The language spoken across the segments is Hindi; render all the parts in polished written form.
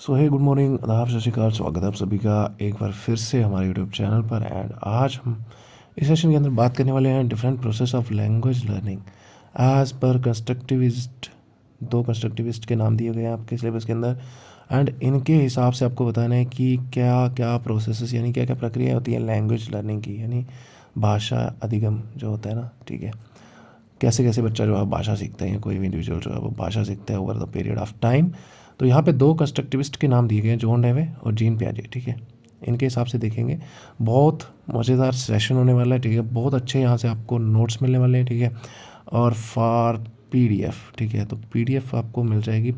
सो हे गुड मॉर्निंग, आदाब, सत श्री अकाल। स्वागत है आप सभी का एक बार फिर से हमारे यूट्यूब चैनल पर। एंड आज हम इस सेशन के अंदर बात करने वाले हैं different process of language learning as per constructivist. दो कंस्ट्रक्टिविस्ट के नाम दिए गए हैं आपके सिलेबस के अंदर एंड इनके हिसाब से आपको बताना है कि क्या क्या प्रोसेसेस यानी क्या क्या प्रक्रिया होती है लैंग्वेज लर्निंग की, यानी भाषा अधिगम जो होता है ना, ठीक है। कैसे कैसे बच्चा जो है भाषा सीखता है, कोई भी इंडिविजुअल जो है वो भाषा सीखता है over the period of time. तो यहाँ पे दो कंस्ट्रक्टिविस्ट के नाम दिए गए हैं, जॉन डेवे और जीन पियाजे, ठीक है। इनके हिसाब से देखेंगे, बहुत मज़ेदार सेशन होने वाला है, ठीक है। बहुत अच्छे यहाँ से आपको नोट्स मिलने वाले हैं, ठीक है। और फॉर पीडीएफ, ठीक है, तो पीडीएफ आपको मिल जाएगी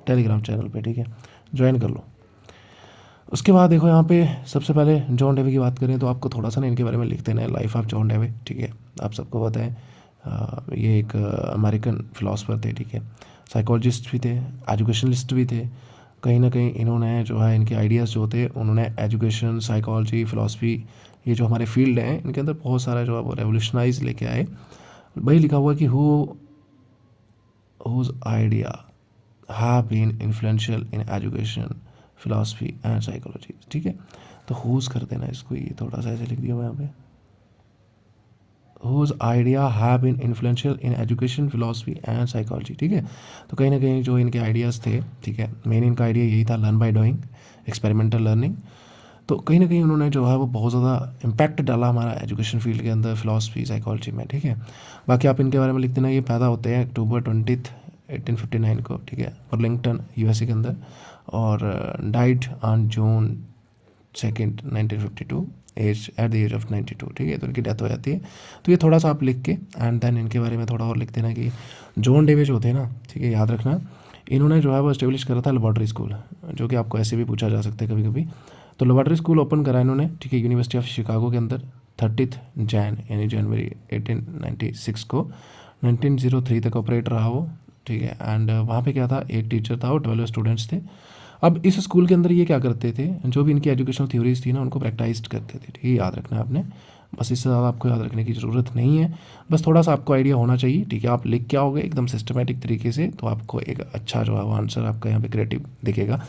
टेलीग्राम चैनल पे, ठीक है, ज्वाइन कर लो। उसके बाद देखो यहाँ पे सबसे पहले जॉन डेवे की बात करें तो आपको थोड़ा सा ना इनके बारे में लिख देना है, लाइफ ऑफ जॉन डेवे, ठीक है। आप सबको पता है ये एक अमेरिकन फिलोसफर थे, ठीक है। साइकोलॉजिस्ट भी थे, एजुकेशनलिस्ट भी थे। कहीं ना कहीं इन्होंने जो है इनके आइडियाज़ जो थे उन्होंने एजुकेशन, साइकोलॉजी, फ़िलासफ़ी, ये जो हमारे फील्ड हैं इनके अंदर बहुत सारा जो है वो रेवोल्यूशनाइज लेके आए। वही लिखा हुआ कि whose idea have been influential in education, philosophy and psychology, ठीक है। तो whose कर देना इसको, ये थोड़ा सा ऐसे लिख दिया हुआ है यहाँ पे, whose idea have been influential in education, philosophy and psychology, ठीक है। तो कहीं ना कहीं जो इनके आइडियाज़ थे, ठीक है, मेन इनका आइडिया यही था, learn by doing, experimental learning. तो कहीं ना कहीं उन्होंने जो है वो बहुत ज़्यादा इम्पैक्ट डाला हमारा एजुकेशन फील्ड के अंदर, फिलासफी, साइकोलॉजी में, ठीक है। बाकी आप इनके बारे में लिख देना, ये पैदा होते हैं October 20, 1859 को, ठीक है, अर्लिंगटन यूएसए के अंदर, और died on June 2, 1952 at the age of 92, ठीक है। तो इनकी डेथ हो जाती है। तो ये थोड़ा सा आप लिख के एंड देन इनके बारे में थोड़ा और लिख देना कि जॉन डेवे जो थे ना, ठीक है, याद रखना, इन्होंने जो है वो एस्टेब्लिश करा था लेबॉर्टरी स्कूल, जो कि आपको ऐसे भी पूछा जा सकता है कभी कभी। तो लेबॉर्टरी स्कूल ओपन करा इन्होंने, ठीक है, यूनिवर्सिटी ऑफ शिकागो के अंदर 30 यानी जनवरी 1896 को। 1903 तक ऑपरेट रहा वो, ठीक है। एंड वहाँ पे क्या था, एक टीचर था और 12 स्टूडेंट्स थे। अब इस स्कूल के अंदर ये क्या करते थे, जो भी इनकी एजुकेशनल थ्योरीज थी ना उनको प्रैक्टाइज करते थे, ठीक है, याद रखना है आपने। बस इससे ज़्यादा आपको याद रखने की ज़रूरत नहीं है, बस थोड़ा सा आपको आइडिया होना चाहिए, ठीक है। आप लिख के आओगे एकदम सिस्टमेटिक तरीके से तो आपको एक अच्छा जो है वो आंसर आपका यहाँ पे क्रिएटिव दिखेगा।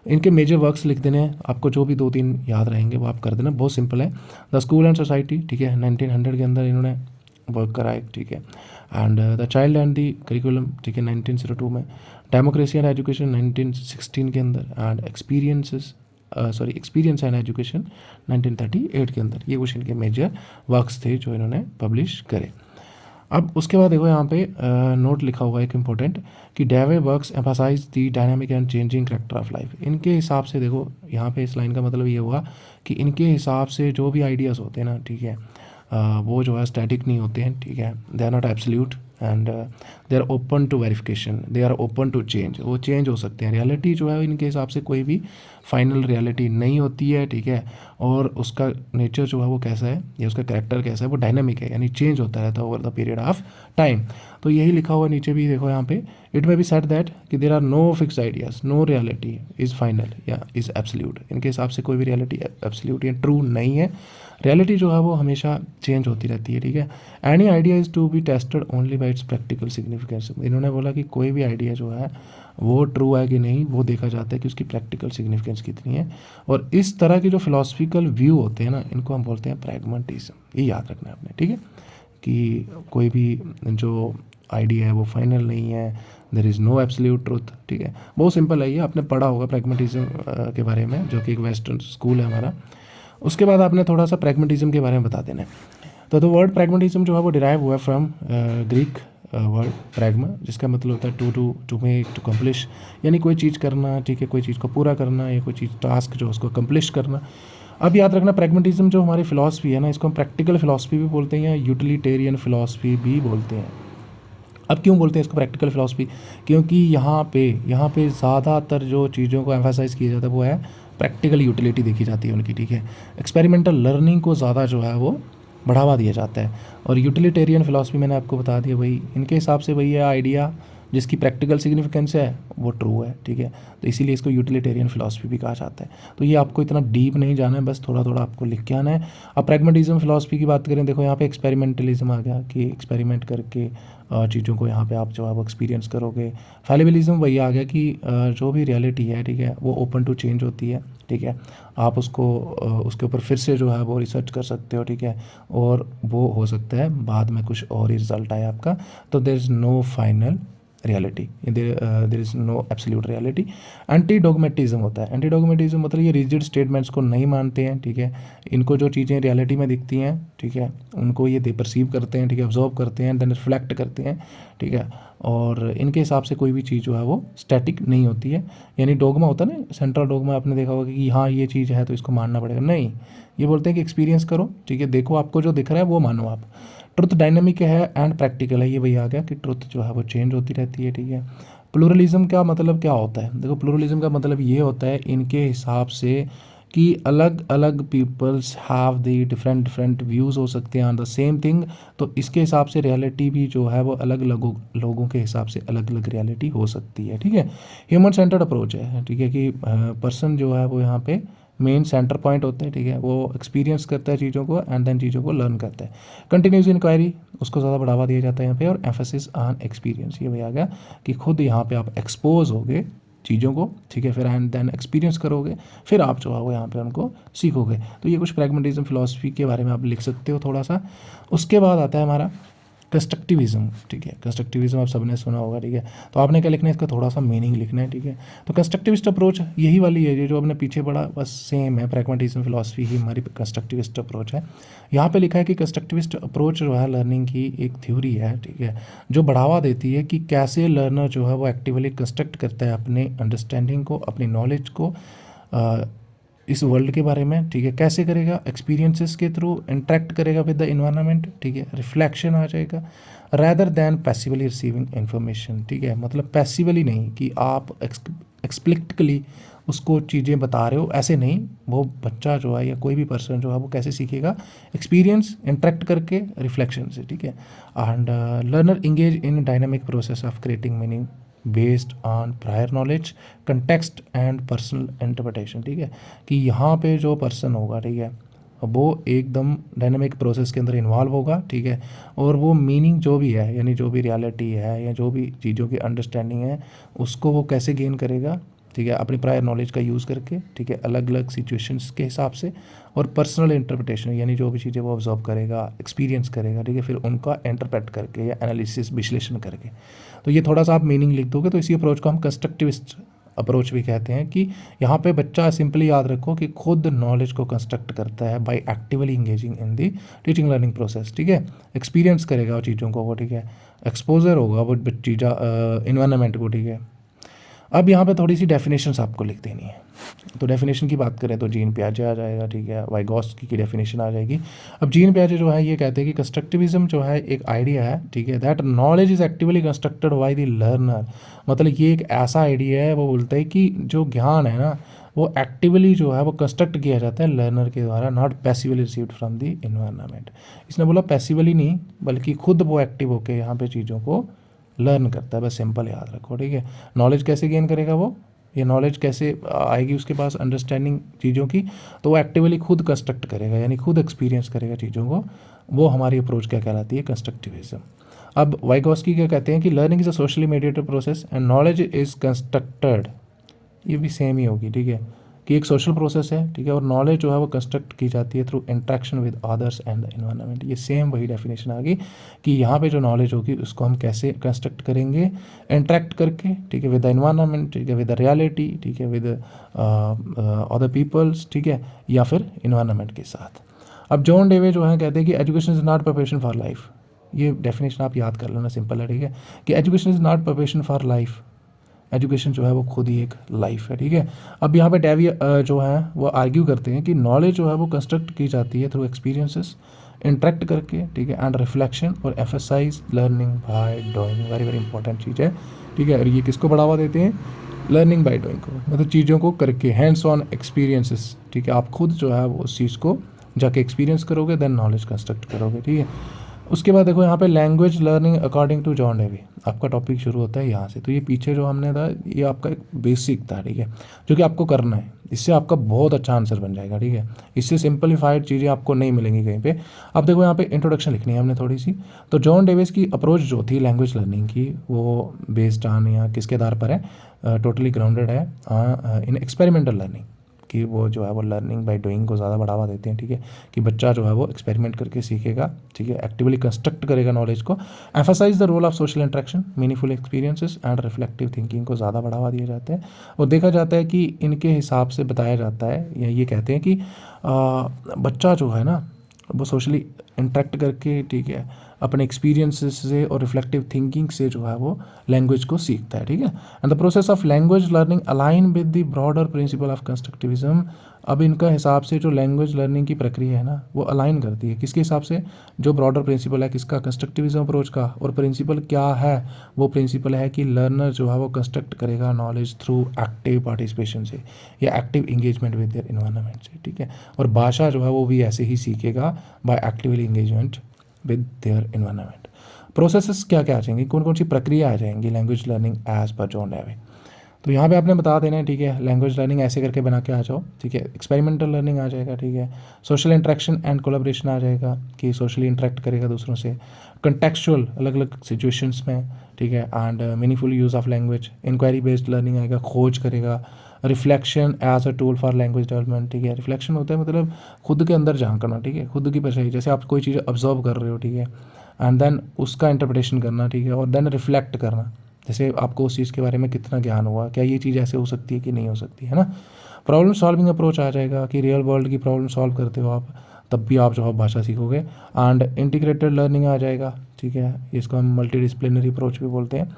इनके मेजर वर्क्स लिख देने हैं आपको, जो भी 2-3 याद रहेंगे वो आप कर देना, बहुत सिंपल है। द स्कूल एंड सोसाइटी, ठीक है, 1900 के अंदर इन्होंने वर्क करा है, ठीक है। And the child and the curriculum, ठीक है, 1902 में। डेमोक्रेसी एंड एजुकेशन 1916 के अंदर। एंड एक्सपीरियंस एंड एजुकेशन 1938 के अंदर। ये कुछ इनके मेजर वर्क्स थे जो इन्होंने पब्लिश करे। अब उसके बाद देखो यहाँ पे नोट लिखा हुआ है एक इम्पोर्टेंट, कि Dewey works emphasize the dynamic and changing character of life. इनके हिसाब से देखो यहाँ पे इस लाइन का मतलब ये हुआ कि इनके हिसाब से जो भी आइडियाज़ होते हैं ना, ठीक है, वो जो है स्टैटिक नहीं होते हैं, ठीक है। They are not absolute and they are open to verification, they are open to change, वो चेंज हो सकते हैं। रियलिटी जो है इनके हिसाब से कोई भी फाइनल रियलिटी नहीं होती है, ठीक है। और उसका नेचर जो है वो कैसा है या उसका कैरेक्टर कैसा है, वो डायनामिक है, यानी चेंज होता रहता है over the period of time. तो यही लिखा हुआ नीचे भी देखो यहाँ पे, it may be said that कि there are no fix ideas, no reality is final या इज़ एब्सोल्यूट। इनके हिसाब से कोई भी रियलिटी एब्सोल्यूट या ट्रू नहीं है। रियलिटी जो है वो हमेशा चेंज होती रहती है, ठीक है। Any idea is to be tested only by its practical significance. इन्होंने बोला कि कोई भी आइडिया जो है वो ट्रू है कि नहीं वो देखा जाता है कि उसकी प्रैक्टिकल सिग्निफिकेंस कितनी है। और इस तरह के जो फिलोसफिकल व्यू होते हैं ना, इनको हम बोलते हैं प्रैग्मेटिज्म। ये याद रखना है आपने, ठीक है, कि कोई भी जो आइडिया है वो फाइनल नहीं है, there is no absolute truth, ठीक है। बहुत सिंपल है ये, आपने पढ़ा होगा प्रैग्मेटिज्म के बारे में, जो कि एक वेस्टर्न स्कूल है हमारा। उसके बाद आपने थोड़ा सा प्रैग्मेटिज्म के बारे में बता देना है। तो वर्ड प्रैग्मेटिज्म जो है वो डिराइव हुआ फ्रॉम ग्रीक वर्ड प्रैग्मा, जिसका मतलब होता है टू मेक, टू कम्प्लिश, यानी कोई चीज़ करना, ठीक है, कोई चीज़ को पूरा करना या कोई चीज़ टास्क जो उसको कम्प्लिश करना। अब याद रखना, प्रैग्मेटिज्म जो हमारी फिलॉसफी है ना, इसको हम प्रैक्टिकल फिलॉसफी भी बोलते हैं या यूटिलिटेरियन फिलॉसफी भी बोलते हैं। अब क्यों बोलते हैं इसको प्रैक्टिकल फिलॉसफी, क्योंकि यहाँ पे ज़्यादातर जो चीज़ों को एम्फासाइज़ किया जाता है वो है प्रैक्टिकल यूटिलिटी देखी जाती है उनकी, ठीक है। एक्सपेरिमेंटल लर्निंग को ज़्यादा जो है वो बढ़ावा दिया जाता है। और यूटिलिटेरियन फिलॉसफी मैंने आपको बता दिया, भाई इनके हिसाब से वही है आइडिया जिसकी प्रैक्टिकल सिग्निफिकेंस है वो ट्रू है, ठीक है। तो इसीलिए इसको यूटिलिटेरियन फिलॉसफी भी कहा जाता है। तो ये आपको इतना डीप नहीं जाना है, बस थोड़ा थोड़ा आपको लिख के आना है। अब प्रैग्मेटिज्म फिलॉसफी की बात करें, देखो यहाँ पे एक्सपेरिमेंटलिज्म आ गया कि एक्सपेरिमेंट करके चीज़ों को यहाँ पे आप जो है वो एक्सपीरियंस करोगे। फैलिबिलिज्म वही आ गया कि जो भी रियलिटी है, ठीक है, वो ओपन टू चेंज होती है, ठीक है। आप उसको उसके ऊपर फिर से जो है वो रिसर्च कर सकते हो, ठीक है, और वो हो सकता है बाद में कुछ और ही रिजल्ट आए आपका। तो there is no final reality, there is no absolute reality. Anti dogmatism होता है। एंटी डोगमेटिज्म मतलब ये रिजिड स्टेटमेंट्स को नहीं मानते हैं, ठीक है। इनको जो चीज़ें रियलिटी में दिखती हैं, ठीक है, उनको ये दे परसीव करते हैं, ठीक है, ऑब्जर्व करते हैं, देन रिफ्लेक्ट करते हैं, ठीक है। और इनके हिसाब से कोई भी चीज़ जो है वो स्टैटिक नहीं होती है। यानी डोगमा होता है ना, सेंट्रल डोगमा, आपने देखा होगा कि हाँ ये चीज़ है तो इसको मानना पड़ेगा, नहीं। ये बोलते हैं कि एक्सपीरियंस करो, ठीक है, देखो आपको जो दिख रहा है वो मानो आप। ट्रुथ डायनेमिक है एंड प्रैक्टिकल है, ये वही आ गया कि ट्रुथ जो है वो चेंज होती रहती है, ठीक है। प्लूरलिज्म का मतलब क्या होता है? देखो, प्लूरलिज्म का मतलब ये होता है इनके हिसाब से कि अलग अलग peoples have the different different views हो सकते हैं ऑन द सेम थिंग। तो इसके हिसाब से रियलिटी भी जो है वो अलग लोगों के हिसाब से अलग अलग रियलिटी हो सकती है, ठीक है। ह्यूमन सेंटर्ड अप्रोच है, ठीक है, कि पर्सन जो है वो यहाँ पे मेन सेंटर पॉइंट होते हैं, ठीक है। वो एक्सपीरियंस करता है चीज़ों को एंड देन चीज़ों को लर्न करता है। कंटिन्यूस इंक्वायरी, उसको ज़्यादा बढ़ावा दिया जाता है यहाँ पे, और एम्फेसिस ऑन एक्सपीरियंस, ये भी आ गया कि खुद यहाँ पे आप एक्सपोज होगे चीज़ों को, ठीक है, फिर एंड देन एक्सपीरियंस करोगे, फिर आप जो है वो यहाँ पे उनको सीखोगे। तो ये कुछ प्रैग्मेटिज्म फिलॉसफी के बारे में आप लिख सकते हो थोड़ा सा। उसके बाद आता है हमारा कंस्ट्रक्टिविज्म, ठीक है। कंस्ट्रक्टिविज्म आप सबने सुना होगा, ठीक है। तो आपने क्या लिखना है, इसका थोड़ा सा मीनिंग लिखना है, ठीक है। तो कंस्ट्रक्टिविस्ट अप्रोच यही वाली है जो आपने पीछे पढ़ा, बस सेम है। प्रैग्मेटिज्म फिलॉसफी ही हमारी कंस्ट्रक्टिविस्ट अप्रोच है। यहाँ पे लिखा है कि कंस्ट्रक्टिविस्ट अप्रोच जो है लर्निंग की एक थ्योरी है, ठीक है, जो बढ़ावा देती है कि कैसे लर्नर जो है वो एक्टिवली कंस्ट्रक्ट करता है अपने अंडरस्टैंडिंग को, अपनी नॉलेज को इस वर्ल्ड के बारे में, ठीक है। कैसे करेगा? एक्सपीरियंसेस के थ्रू इंटरेक्ट करेगा विद द इन्वायरमेंट, ठीक है। रिफ्लेक्शन आ जाएगा rather than passively receiving information, ठीक है। मतलब पैसिवली नहीं कि आप एक्सप्लिक्टली उसको चीज़ें बता रहे हो, ऐसे नहीं। वो बच्चा जो है या कोई भी पर्सन जो है वो कैसे सीखेगा? एक्सपीरियंस, इंटरेक्ट करके, रिफ्लेक्शन से, ठीक है। And learner engage in dynamic process of creating meaning based on prior knowledge, context and personal interpretation, ठीक है। कि यहाँ पे जो पर्सन होगा, ठीक है, वो एकदम डायनामिक प्रोसेस के अंदर इन्वॉल्व होगा, ठीक है। और वो मीनिंग जो भी है, यानी जो भी रियलिटी है या जो भी चीज़ों की अंडरस्टैंडिंग है, उसको वो कैसे गेन करेगा, ठीक है, अपनी प्रायर नॉलेज का यूज़ करके, ठीक है, अलग अलग सिचुएशंस के हिसाब से। और पर्सनल इंटरप्रिटेशन, यानी जो भी चीज़ें वो ऑब्जर्व करेगा, एक्सपीरियंस करेगा, ठीक है, फिर उनका इंटरप्रेट करके या एनालिसिस, विश्लेषण करके। तो ये थोड़ा सा आप मीनिंग लिख दोगे तो इसी अप्रोच को हम कंस्ट्रक्टिविस्ट अप्रोच भी कहते हैं। कि यहाँ पे बच्चा सिंपली याद रखो कि खुद नॉलेज को कंस्ट्रक्ट करता है by actively engaging in the teaching learning process, ठीक है। एक्सपीरियंस करेगा वो चीज़ों को वो, ठीक है। एक्सपोजर होगा वो चीज़ इन्वायरमेंट को, ठीक है। अब यहाँ पे थोड़ी सी डेफिनेशंस आपको लिख देनी है। तो डेफिनेशन की बात करें तो जीन पियाजे आ जाएगा, ठीक है, वाइगॉस्की की डेफिनेशन आ जाएगी। अब जीन पियाजे जो है ये कहते हैं कि कंस्ट्रक्टिविज्म जो है एक आइडिया है, ठीक है, that knowledge is actively constructed by the learner. मतलब ये एक ऐसा आइडिया है, वो बोलता है कि जो ज्ञान है ना वो एक्टिवली जो है वो कंस्ट्रक्ट किया जाता है लर्नर के द्वारा, not passively received from the environment. इसने बोला पैसिवली नहीं, बल्कि खुद वो एक्टिव होकर यहाँ पे चीज़ों को लर्न करता है। बस सिंपल याद रखो, ठीक है। नॉलेज कैसे गेन करेगा वो, ये नॉलेज कैसे आएगी उसके पास अंडरस्टैंडिंग चीज़ों की, तो वो एक्टिवली खुद कंस्ट्रक्ट करेगा, यानी खुद एक्सपीरियंस करेगा चीज़ों को। वो हमारी अप्रोच क्या कहलाती है? कंस्ट्रक्टिविज्म। अब वाइगॉस्की क्या कहते हैं कि learning is a socially mediated process and knowledge is constructed, ये भी सेम ही होगी, ठीक है, कि एक सोशल प्रोसेस है, ठीक है, और नॉलेज जो है वो कंस्ट्रक्ट की जाती है through interaction with others and the environment. ये सेम वही डेफिनेशन आ गई कि यहाँ पे जो नॉलेज होगी उसको हम कैसे कंस्ट्रक्ट करेंगे? इंट्रैक्ट करके, ठीक है, विद द इन्वायरमेंट, ठीक है, विद द रियलिटी, ठीक है, विद अदर पीपल्स, ठीक है, या फिर इन्वायरमेंट के साथ। अब जॉन डेवे जो है कहते हैं कि education is not preparation for life. ये डेफिनेशन आप याद कर लेना, सिंपल है, ठीक है, कि education is not preparation for life. Education जो है वो खुद ही एक लाइफ है, ठीक है। अब यहाँ पे डेवी जो है वो आर्ग्यू करते हैं कि नॉलेज जो है वो कंस्ट्रक्ट की जाती है थ्रू एक्सपीरियंसेस, इंटरेक्ट करके, ठीक है, एंड रिफ्लेक्शन और emphasize learning by doing. Very very important चीज़ है, ठीक है। और ये किसको बढ़ावा देते हैं? लर्निंग बाय डूइंग को, मतलब चीज़ों को करके, हैंड्स ऑन एक्सपीरियंसेस, ठीक है। आप खुद जो है वो उस चीज़ को जाके एक्सपीरियंस करोगे, देन नॉलेज कंस्ट्रक्ट करोगे, ठीक है। उसके बाद देखो यहाँ पे language learning according to John Dewey, आपका टॉपिक शुरू होता है यहाँ से। तो ये पीछे जो हमने था ये आपका एक बेसिक था, ठीक है, जो कि आपको करना है। इससे आपका बहुत अच्छा आंसर बन जाएगा, ठीक है। इससे सिंपलीफाइड चीज़ें आपको नहीं मिलेंगी कहीं पे। अब देखो यहाँ पे इंट्रोडक्शन लिखनी है हमने थोड़ी सी। तो जॉन डेविस की अप्रोच जो थी लैंग्वेज लर्निंग की, वो बेस्ड ऑन या किसके आधार पर है, टोटली ग्राउंडेड है इन एक्सपेरिमेंटल लर्निंग, कि वो जो है वो लर्निंग बाय डूइंग को ज़्यादा बढ़ावा देते हैं, ठीक है, कि बच्चा जो है वो एक्सपेरिमेंट करके सीखेगा, ठीक है, एक्टिवली कंस्ट्रक्ट करेगा नॉलेज को। Emphasize the role of social interaction, meaningful experiences and reflective thinking को ज़्यादा बढ़ावा दिया जाता है। और देखा जाता है कि इनके हिसाब से बताया जाता है, या ये कहते हैं कि बच्चा जो है ना वो सोशली इंटरेक्ट करके, ठीक है, अपने एक्सपीरियंसेस से और रिफ्लेक्टिव थिंकिंग से जो है वो लैंग्वेज को सीखता है, ठीक है। And the process of language learning align with the broader principle of constructivism. अब इनका हिसाब से जो लैंग्वेज लर्निंग की प्रक्रिया है ना वो अलाइन करती है किसके हिसाब से, जो ब्रॉडर प्रिंसिपल है किसका, कंस्ट्रक्टिविज्म अप्रोच का। और प्रिंसिपल क्या है, वो प्रिंसिपल है कि लर्नर जो है वो कंस्ट्रक्ट करेगा नॉलेज थ्रू एक्टिव पार्टिसिपेशन से या active engagement with their environment से, ठीक है। और भाषा जो है वो भी ऐसे ही सीखेगा by actively engagement with their environment. Processes क्या क्या आ जाएंगी, कौन कौन सी प्रक्रिया आ जाएंगी language learning as per John Dewey. तो यहाँ पे आपने बता देना है, ठीक है, लैंग्वेज लर्निंग ऐसे करके बना के आ जाओ, ठीक है। एक्सपेरिमेंटल लर्निंग आ जाएगा, ठीक है। सोशल इंटरेक्शन एंड कोलैबोरेशन आ जाएगा कि सोशली इंटरेक्ट करेगा दूसरों से। कंटेक्चुअल अलग अलग सिचुएशंस में, ठीक है। And meaningful use of language, inquiry based learning आएगा, खोज करेगा। Reflection as a tool for language development, ठीक है। रिफ्लेक्शन होता है मतलब खुद के अंदर झांकना, ठीक है, खुद की परछाई, जैसे आप कोई चीज़ ऑब्जर्व कर रहे हो, ठीक है, एंड देन उसका इंटरप्रिटेशन करना, ठीक है, और देन रिफ्लेक्ट करना, जैसे आपको उस चीज़ के बारे में कितना ज्ञान हुआ, क्या ये चीज़ ऐसे हो सकती है कि नहीं हो सकती है ना। प्रॉब्लम सॉल्विंग अप्रोच आ जाएगा कि रियल वर्ल्ड की प्रॉब्लम सॉल्व करते हो आप, तब भी आप जो है भाषा सीखोगे। एंड इंटीग्रेटेड लर्निंग आ जाएगा, ठीक है, इसको हम मल्टी डिसिप्लिनरी अप्रोच भी बोलते हैं।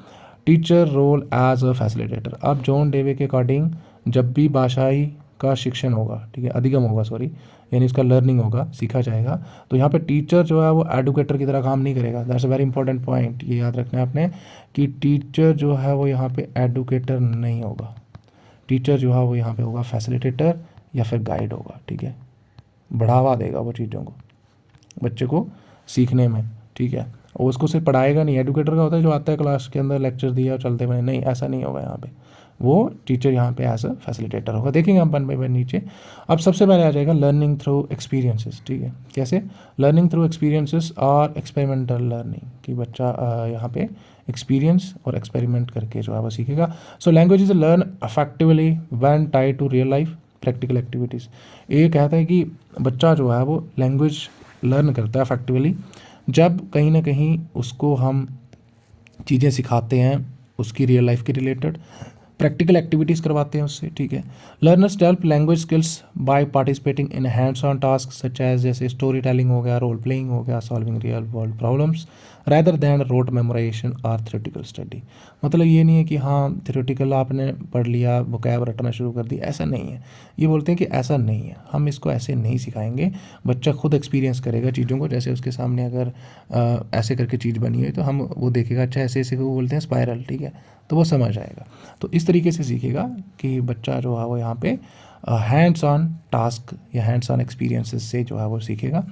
Teacher role as a facilitator, अब जॉन डेवे के अकॉर्डिंग जब भी भाषाई का शिक्षण होगा, ठीक है, अधिगम होगा, सॉरी, यानी इसका लर्निंग होगा, सीखा जाएगा, तो यहाँ पे टीचर जो है वो एडुकेटर की तरह काम नहीं करेगा। That's a very important point, ये याद रखना है आपने कि टीचर जो है वो यहाँ पे एडुकेटर नहीं होगा। टीचर जो है वो यहाँ पे होगा फैसिलिटेटर या फिर गाइड होगा, ठीक है, बढ़ावा देगा वो चीज़ों को बच्चे को सीखने में, ठीक है। और उसको सिर्फ पढ़ाएगा नहीं, एडुकेटर का होता है जो आता है क्लास के अंदर लेक्चर दिया और चलते बने, नहीं ऐसा नहीं होगा यहाँ पे। वो टीचर यहाँ पे एज अ फैसिलिटेटर होगा। देखेंगे हम वन बाई वन नीचे। अब सबसे पहले आ जाएगा लर्निंग थ्रू एक्सपीरियंसेस, ठीक है, कैसे लर्निंग थ्रू एक्सपीरियंसेस और एक्सपेरिमेंटल लर्निंग, कि बच्चा यहाँ पे एक्सपीरियंस और एक्सपेरिमेंट करके जो है वो सीखेगा। So language is learn effectively when tied to real life practical activities. ये कहता है कि बच्चा जो है वो लैंग्वेज लर्न करता है अफेक्टिवली जब कहीं ना कहीं उसको हम चीज़ें सिखाते हैं उसकी रियल लाइफ के रिलेटेड, प्रैक्टिकल एक्टिविटीज़ करवाते हैं उससे, ठीक है। Learners develop language skills by participating in hands on task such as, जैसे स्टोरी टेलिंग हो गया, रोल प्लेइंग हो गया, solving real world problems rather than rote memorization और थ्योरेटिकल स्टडी। मतलब ये नहीं है कि हाँ थ्योरेटिकल आपने पढ़ लिया, वोकैब रटना शुरू कर दी, ऐसा नहीं है। ये बोलते हैं कि ऐसा नहीं है, हम इसको ऐसे नहीं सिखाएंगे, बच्चा खुद एक्सपीरियंस करेगा चीज़ों को। जैसे उसके सामने अगर ऐसे करके चीज़ बनी हुई तो हम वो देखेगा, अच्छा ऐसे ऐसे वो बोलते हैं स्पायरल, ठीक है, तो वो समझ आएगा। तो इस तरीके से सीखेगा कि बच्चा जो है वो यहाँ पे हैंड्स ऑन टास्क या हैंड्स ऑन एक्सपीरियंसेस से जो है वो सीखेगा।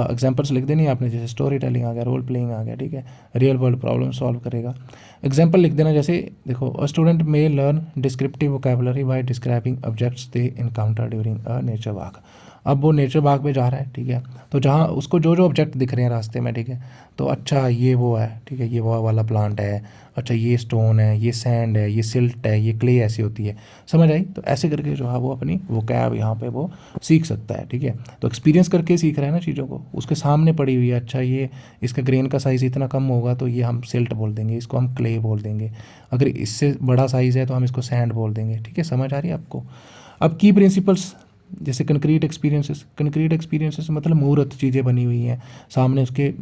एग्जांपल्स लिख देनी आपने, जैसे स्टोरी टेलिंग आ गया, रोल प्लेइंग आ गया, ठीक है, रियल वर्ल्ड प्रॉब्लम सॉल्व करेगा। एग्जांपल लिख देना, जैसे देखो, a student may learn descriptive vocabulary by describing objects they encounter during a nature walk. अब वो नेचर वॉक पे जा रहा है, ठीक है, तो जहाँ उसको जो जो ऑब्जेक्ट दिख रहे हैं रास्ते में, ठीक है, तो अच्छा ये वो है, ठीक है, ये वो वाला प्लांट है, अच्छा ये स्टोन है, ये सैंड है, ये सिल्ट है, ये क्ले ऐसी होती है, समझ आई। तो ऐसे करके जो है वो अपनी वोकैब यहाँ पे वो सीख सकता है, ठीक है। तो एक्सपीरियंस करके सीख रहा है ना चीज़ों को, उसके सामने पड़ी हुई है, अच्छा ये इसका ग्रेन का साइज़ इतना कम होगा तो ये हम सिल्ट बोल देंगे, इसको हम क्ले बोल देंगे, अगर इससे बड़ा साइज़ है तो हम इसको सैंड बोल देंगे, ठीक है, समझ आ रही है आपको। अब की प्रिंसिपल्स, जैसे कंक्रीट एक्सपीरियंसेस मतलब मूर्त चीज़ें बनी हुई हैं सामने उसके,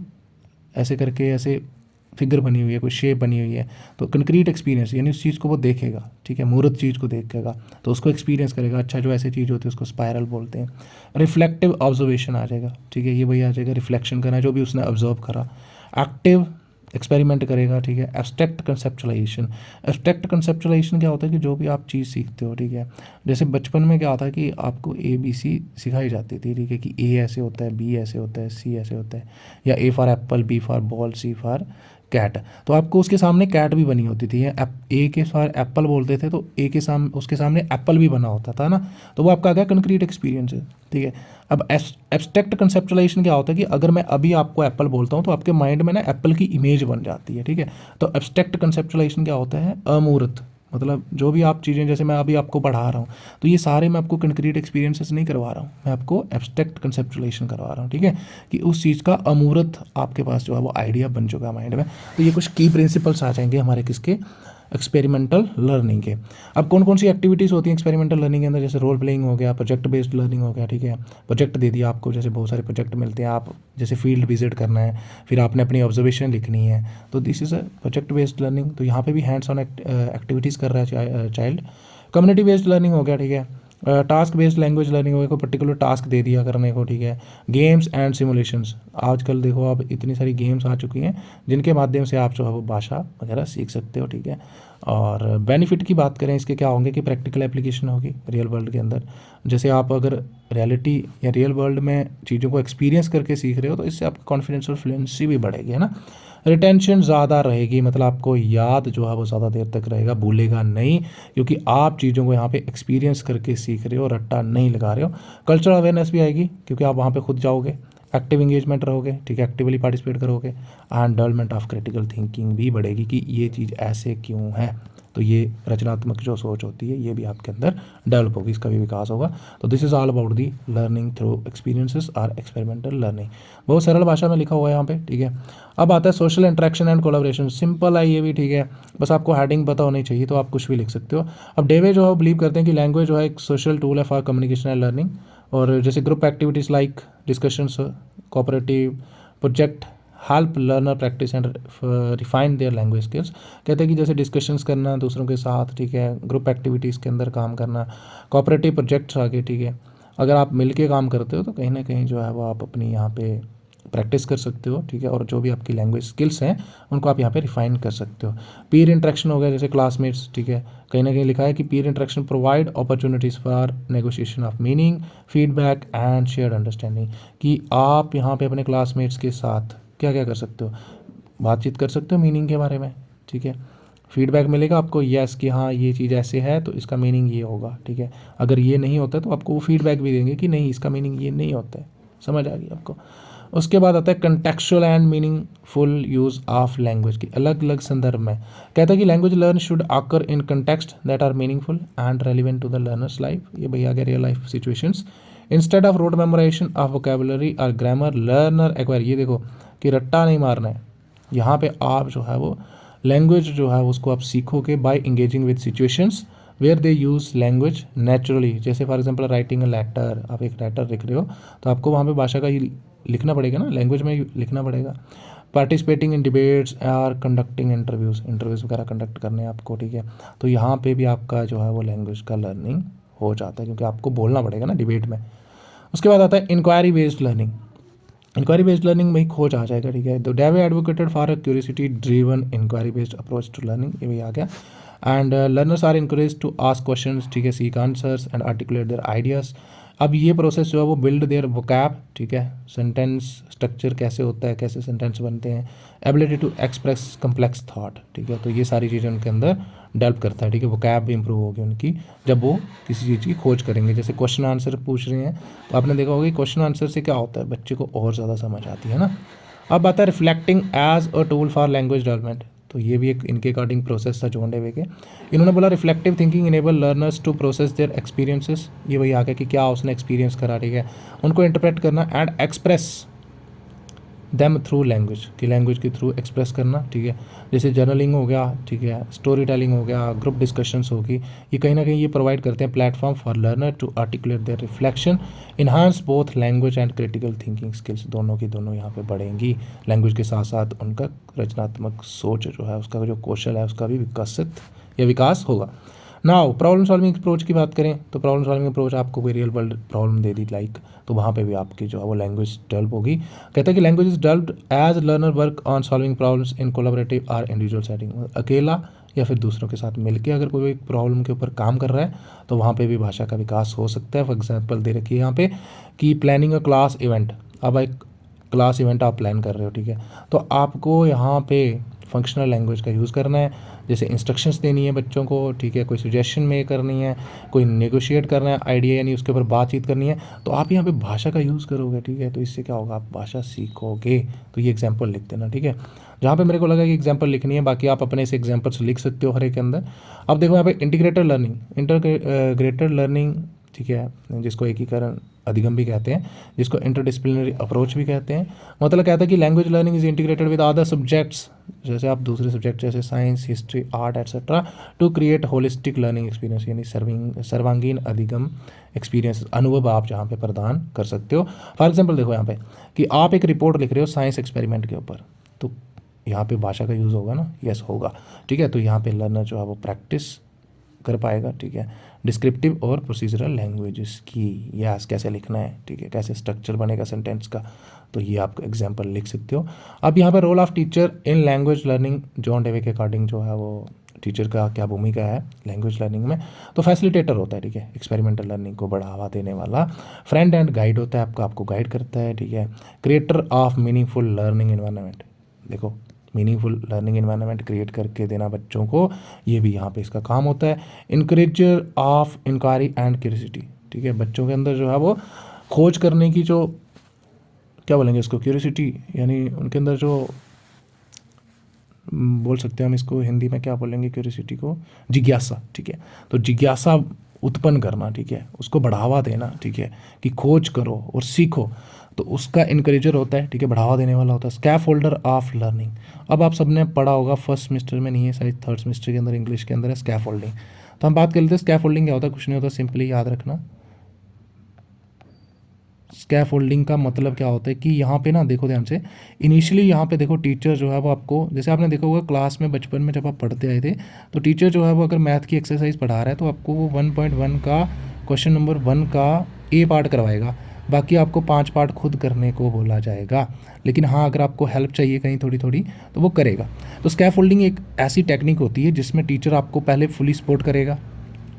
ऐसे करके ऐसे फिगर बनी हुई है, कोई शेप बनी हुई है, तो कंक्रीट एक्सपीरियंस यानी उस चीज़ को वो देखेगा, ठीक है, मूर्त चीज़ को देखेगा तो उसको एक्सपीरियंस करेगा, अच्छा जो ऐसी चीज़ होती है उसको स्पायरल बोलते हैं। रिफ्लेक्टिव ऑब्जर्वेशन आ जाएगा, ठीक है, ये वही आ जाएगा रिफ्लेक्शन करना जो भी उसने ऑब्जर्व करा। एक्टिव एक्सपेरिमेंट करेगा, ठीक है। एब्स्ट्रैक्ट कंसेप्चुलाइजेशन, एब्स्ट्रैक्ट कंसेप्चुलाइजेशन क्या होता है कि जो भी आप चीज़ सीखते हो, ठीक है, जैसे बचपन में क्या होता है कि आपको ABC सिखाई जाती थी, ठीक है, कि A ऐसे होता है, B ऐसे होता है, C ऐसे होता है, या A for apple, B for ball, C for cat. तो आपको उसके सामने कैट भी बनी होती थी, ए के फॉर एप्पल बोलते थे तो ए के सामने उसके सामने एप्पल भी बना होता था ना, तो वो आपका आ गया कंक्रीट एक्सपीरियंस है, ठीक है। अब एब्स्ट्रैक्ट कंसेप्चुलाइजेशन क्या होता है कि अगर मैं अभी आपको एप्पल बोलता हूँ तो आपके माइंड में ना एप्पल की इमेज बन जाती है, ठीक है। तो एब्स्ट्रैक्ट कंसेप्चुलाइजेशन क्या होता है, अमूर्त, मतलब जो भी आप चीज़ें, जैसे मैं अभी आपको पढ़ा रहा हूँ तो ये सारे मैं आपको कंक्रीट एक्सपीरियंसेस नहीं करवा रहा हूँ, मैं आपको एब्स्ट्रैक्ट कंसेप्चुलाइजेशन करवा रहा हूँ, ठीक है, कि उस चीज़ का अमूर्त आपके पास जो है वो आइडिया बन चुका है माइंड में। तो ये कुछ की प्रिंसिपल्स आ जाएंगे हमारे किसके, एक्सपेरिमेंटल लर्निंग के। अब कौन कौन सी एक्टिविटीज़ होती हैं एक्सपेरिमेंटल लर्निंग के अंदर, जैसे रोल प्लेइंग हो गया, प्रोजेक्ट बेस्ड लर्निंग हो गया, ठीक है, प्रोजेक्ट दे दिया आपको, जैसे बहुत सारे प्रोजेक्ट मिलते हैं, आप जैसे फील्ड विजिट करना है, फिर आपने अपनी ऑब्जर्वेशन लिखनी है, तो this is a project based learning. तो यहाँ पे भी हैंड्स ऑन एक्टिविटीज़ कर रहा है चाइल्ड। कम्युनिटी बेस्ड लर्निंग हो गया, ठीक है। टास्क बेस्ड लैंग्वेज लर्निंग हो गया, कोई पर्टिकुलर टास्क दे दिया करने को, ठीक है। गेम्स एंड सिमुलेशंस, आजकल देखो आप इतनी सारी गेम्स आ चुकी हैं जिनके माध्यम से आप जो है वो भाषा वगैरह सीख सकते हो, ठीक है। और बेनिफिट की बात करें इसके क्या होंगे कि प्रैक्टिकल एप्लीकेशन होगी रियल वर्ल्ड के अंदर, जैसे आप अगर रियलिटी या रियल वर्ल्ड में चीज़ों को एक्सपीरियंस करके सीख रहे हो तो इससे आपका कॉन्फिडेंस और फ्लुएंसी भी बढ़ेगी, है ना। रिटेंशन ज़्यादा रहेगी, मतलब आपको याद जो है वो ज़्यादा देर तक रहेगा, भूलेगा नहीं, क्योंकि आप चीज़ों को यहाँ पे एक्सपीरियंस करके सीख रहे हो, रट्टा नहीं लगा रहे हो। कल्चरल अवेयरनेस भी आएगी क्योंकि आप वहाँ पे खुद जाओगे, एक्टिव इंगेजमेंट रहोगे, ठीक है, एक्टिवली पार्टिसिपेट करोगे। And development of critical thinking भी बढ़ेगी कि ये चीज़ ऐसे क्यों है, तो ये रचनात्मक जो सोच होती है ये भी आपके अंदर डेवलप होगी, इसका भी विकास होगा। तो this is all about the learning through experiences और एक्सपेरिमेंटल लर्निंग। बहुत सरल भाषा में लिखा हुआ है यहाँ पे, ठीक है। अब आता है social interaction and collaboration, simple है ये भी, ठीक है, बस आपको हेडिंग पता होनी चाहिए तो आप कुछ भी लिख सकते हो। अब डेवे जो है बिलीव करते हैं कि लैंग्वेज जो है एक सोशल टूल है फॉर कम्युनिकेशन एंड लर्निंग, और जैसे group activities like discussions, cooperative project help learner practice and refine their language skills. कहते हैं कि जैसे डिस्कशंस करना दूसरों के साथ, ठीक है, ग्रुप एक्टिविटीज़ के अंदर काम करना, कोऑपरेटिव प्रोजेक्ट्स आगे, ठीक है, अगर आप मिल के काम करते हो तो कहीं ना कहीं जो है वो आप अपनी यहाँ पे प्रैक्टिस कर सकते हो, ठीक है, और जो भी आपकी लैंग्वेज स्किल्स हैं उनको आप यहाँ पे रिफाइन कर सकते हो। पीयर इंटरेक्शन हो गया, जैसे क्लासमेट्स, ठीक है, कहीं ना कहीं लिखा है कि peer interaction provide opportunities for negotiation of meaning, feedback and shared understanding, कि आप यहाँ पे अपने क्लासमेट्स के साथ क्या क्या कर सकते हो, बातचीत कर सकते हो मीनिंग के बारे में, ठीक है, फीडबैक मिलेगा आपको, यस कि हाँ ये चीज़ ऐसे है तो इसका मीनिंग ये होगा, ठीक है, अगर ये नहीं होता तो आपको वो फीडबैक भी देंगे कि नहीं इसका मीनिंग ये नहीं होता है, समझ आ गई आपको। उसके बाद आता है contextual and meaningful use of language की, अलग अलग संदर्भ में। कहता है कि language learn should occur in context that are meaningful and relevant to the learners life, ये भैया आ गया real life situations. Instead of rote memorization of vocabulary और ग्रामर लर्नर एक्वायर, ये देखो कि रट्टा नहीं मारना है, यहाँ पे आप जो है वो लैंग्वेज जो है उसको आप सीखोगे by engaging with situations where they use language naturally. जैसे for example writing a letter, आप एक लेटर लिख रहे हो तो आपको वहाँ पे भाषा का ही लिखना पड़ेगा ना, लैंग्वेज में लिखना पड़ेगा। पार्टिसिपेटिंग इन डिबेट्स और कंडक्टिंग इंटरव्यूज़ वगैरह कंडक्ट करने हैं आपको, ठीक है, तो यहाँ पे भी आपका जो है वो लैंग्वेज का लर्निंग हो जाता है क्योंकि आपको बोलना पड़ेगा ना डिबेट में। उसके बाद आता है inquiry based learning, inquiry based learning में ही खोज आ जाएगा, ठीक है। तो Dewey advocated for a curiosity driven inquiry based approach to learning, ये भी आ गया। And learners are encourage to ask questions, ठीक है, seek answers and articulate their ideas. अब ये प्रोसेस जो है वो बिल्ड देयर वोकैब, ठीक है, सेंटेंस स्ट्रक्चर कैसे होता है, कैसे सेंटेंस बनते हैं, ability to express complex thought, ठीक है, तो ये सारी चीज़ें उनके अंदर डेवलप करता है, ठीक है, वोकैब भी इंप्रूव होगी उनकी जब वो किसी चीज़ की खोज करेंगे। जैसे क्वेश्चन आंसर पूछ रहे हैं तो आपने देखा होगा कि क्वेश्चन आंसर से क्या होता है, बच्चे को और ज़्यादा समझ आती है ना। अब आता है reflecting as a tool for language development, तो ये भी एक इनके अकॉर्डिंग प्रोसेस था जोन डेवे के। इन्होंने बोला reflective thinking enable learners to process their experiences, ये वही आ गया कि क्या उसने एक्सपीरियंस करा, ठीक है, उनको इंटरप्रेट करना and express them through language, कि लैंग्वेज के थ्रू एक्सप्रेस करना, ठीक है, जैसे जर्नलिंग हो गया, ठीक है, स्टोरी टेलिंग हो गया, ग्रुप डिस्कशंस होगी, ये कहीं ना कहीं ये प्रोवाइड करते हैं platform for learner to articulate their reflection, enhance both language and critical thinking skills, दोनों की दोनों यहाँ पे बढ़ेंगी। लैंग्वेज के साथ साथ उनका रचनात्मक सोच जो है उसका जो कौशल है उसका भी विकसित या विकास होगा। नाउ प्रॉब्लम सॉल्विंग अप्रोच की बात करें तो प्रॉब्लम सॉल्विंग अप्रोच आपको कोई रियल वर्ल्ड प्रॉब्लम दे दी लाइक, तो वहाँ पे भी आपकी जो है वो लैंग्वेज डेवलप होगी। कहता है कि language is developed as learner work on solving problems in collaborative और इंडिविजुअल सेटिंग। अकेला या फिर दूसरों के साथ मिलकर अगर कोई एक प्रॉब्लम के ऊपर काम कर रहा है तो वहाँ पे भी भाषा का विकास हो सकता है। फॉर एग्जांपल दे रखी है यहाँ पे कि प्लानिंग अ क्लास इवेंट। अब एक क्लास इवेंट आप प्लान कर रहे हो, ठीक है, तो आपको यहाँ पे फंक्शनल लैंग्वेज का यूज़ करना है, जैसे इंस्ट्रक्शंस देनी है बच्चों को, ठीक है, कोई सजेशन में करनी है, कोई नेगोशिएट करना है आइडिया, यानी उसके ऊपर बातचीत करनी है, तो आप यहाँ पे भाषा का यूज़ करोगे, ठीक है, तो इससे क्या होगा, आप भाषा सीखोगे। तो ये एग्जाम्पल लिख देना, ठीक है, जहाँ पे मेरे को लगा कि एग्जाम्पल लिखनी है, बाकी आप अपने से एग्जाम्पल्स लिख सकते हो हर एक के अंदर। अब देखो यहाँ पे इंटीग्रेटेड लर्निंग, इंटीग्रेटेड लर्निंग, ठीक है, जिसको एकीकरण अधिगम भी कहते हैं, जिसको इंटरडिसिप्लिनरी अप्रोच भी कहते हैं। मतलब कहता है कि language learning is integrated with other subjects, जैसे आप दूसरे सब्जेक्ट जैसे science, history, art etcetera, to create holistic learning experience, यानी सर्वांगीण अधिगम एक्सपीरियंस, अनुभव आप जहाँ पे प्रदान कर सकते हो। फॉर एग्जाम्पल देखो यहाँ पे कि आप एक रिपोर्ट लिख रहे हो साइंस एक्सपेरिमेंट के ऊपर, तो यहाँ पे भाषा का यूज़ होगा ना, यस होगा, ठीक है, तो यहाँ पे लर्नर जो है वो प्रैक्टिस कर पाएगा, ठीक है, डिस्क्रिप्टिव और प्रोसीजरल लैंग्वेजेस की, यस कैसे लिखना है, ठीक है, कैसे स्ट्रक्चर बनेगा सेंटेंस का, तो ये आप एग्जांपल लिख सकते हो। अब यहाँ पे role of teacher in language learning, John Dewey के अकॉर्डिंग जो है वो टीचर का क्या भूमिका है लैंग्वेज लर्निंग में, तो फैसिलिटेटर होता है, ठीक है, एक्सपेरिमेंटल लर्निंग को बढ़ावा देने वाला, फ्रेंड एंड गाइड होता है, आपको गाइड करता है, ठीक है, creator of meaningful learning environment, देखो मीनिंगफुल लर्निंग इन्वायरमेंट क्रिएट करके देना बच्चों को, ये भी यहाँ पे इसका काम होता है। इनकरेजर ऑफ इंक्वायरी एंड क्यूरियोसिटी, ठीक है, बच्चों के अंदर जो है वो खोज करने की जो, क्या बोलेंगे इसको, क्यूरियोसिटी, यानी उनके अंदर जो, बोल सकते हैं हम इसको हिंदी में क्या बोलेंगे क्यूरियोसिटी को, जिज्ञासा, ठीक है, तो जिज्ञासा उत्पन्न करना, ठीक है, उसको बढ़ावा देना, ठीक है, कि खोज करो और सीखो, तो उसका इनकरेजर होता है, ठीक है, बढ़ावा देने वाला होता है। स्कैफ होल्डर ऑफ लर्निंग, अब आप सबने पढ़ा होगा, फर्स्ट सेमेस्टर में नहीं है, शायद थर्ड सेमेस्टर के अंदर इंग्लिश के अंदर है स्कैफ होल्डिंग। तो हम बात कर लेते हैं स्कैफ होल्डिंग क्या होता है, कुछ नहीं होता, सिंपली याद रखना स्कैफोल्डिंग का मतलब क्या होता है कि यहाँ पे ना देखो ध्यान से, इनिशियली यहाँ पे देखो टीचर जो है वो आपको, जैसे आपने देखा होगा क्लास में बचपन में जब आप पढ़ते आए थे, तो टीचर जो है वो अगर मैथ की एक्सरसाइज पढ़ा रहा है तो आपको वो 1.1 का क्वेश्चन नंबर 1 का ए पार्ट करवाएगा, बाकी आपको 5 पार्ट खुद करने को बोला जाएगा। लेकिन हाँ, अगर आपको हेल्प चाहिए कहीं थोड़ी थोड़ी तो वो करेगा। तो स्कैफोल्डिंग एक ऐसी टेक्निक होती है जिसमें टीचर आपको पहले फुली सपोर्ट करेगा,